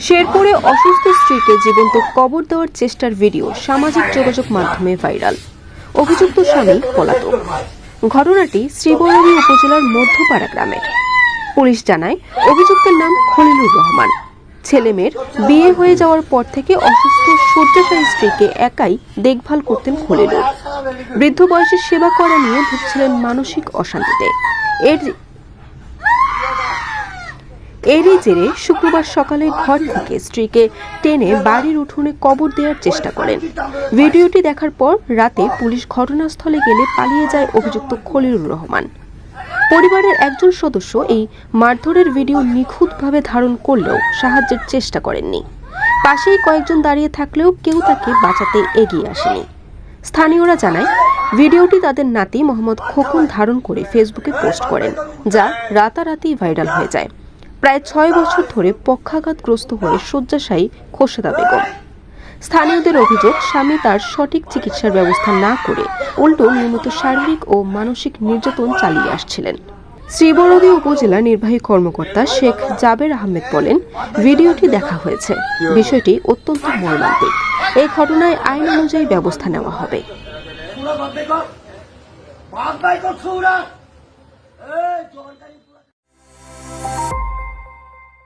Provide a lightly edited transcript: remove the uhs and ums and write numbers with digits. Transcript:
শেরপুরে অসুস্থ স্ত্রীকে জীবন্ত কবর দেওয়ার চেষ্টার ভিডিও সামাজিক যোগাযোগ মাধ্যমে ভাইরাল। অভিযুক্ত স্বামী পলাতক। ঘটনাটি শ্রীবরদী উপজেলার মধ্যপাড়া গ্রামের। পুলিশ জানায়, অভিযুক্তের নাম খলিলুর রহমান। ছেলেমেয়ের বিয়ে হয়ে যাওয়ার পর থেকে অসুস্থ শয্যাশায়ী স্ত্রীকে একাই দেখভাল করতেন খলিলুর। বৃদ্ধ বয়সে সেবা করা নিয়ে ভুগছিলেন মানসিক অশান্তিতে। এরই জেরে শুক্রবার সকালে ঘর থেকে স্ত্রীকে টেনে বাড়ির উঠোনে কবর দেওয়ার চেষ্টা করেন। ভিডিওটি দেখার পর রাতে পুলিশ ঘটনাস্থলে গেলে পালিয়ে যায় অভিযুক্ত খলিলুর রহমান। পরিবারের একজন সদস্য এই মারধরের ভিডিও নিখুঁতভাবে ধারণ করলেও সাহায্যের চেষ্টা করেননি। পাশেই কয়েকজন দাঁড়িয়ে থাকলেও কেউ তাকে বাঁচাতে এগিয়ে আসেনি। স্থানীয়রা জানায়, ভিডিওটি তাদের নাতি মোহাম্মদ খোকন ধারণ করে ফেসবুকে পোস্ট করেন, যা রাতারাতি ভাইরাল হয়ে যায়। প্রায় 6 বছর ধরে পক্ষাঘাতগ্রস্ত হয়ে শয্যাশায়ী খোরশেদা বেগম। স্থানীয়দের অভিযোগ, স্বামী তার সঠিক চিকিৎসার ব্যবস্থা না করে উল্টো নিয়মিত শারীরিক ও মানসিক নির্যাতন চালিয়ে আসছিলেন। শ্রীবরদী উপজেলা নির্বাহী কর্মকর্তা শেখ জাবের আহমেদ বলেন, ভিডিওটি দেখা হয়েছে, বিষয়টি অত্যন্ত মর্মান্তিক। এই ঘটনায় আইন অনুযায়ী ব্যবস্থা নেওয়া হবে।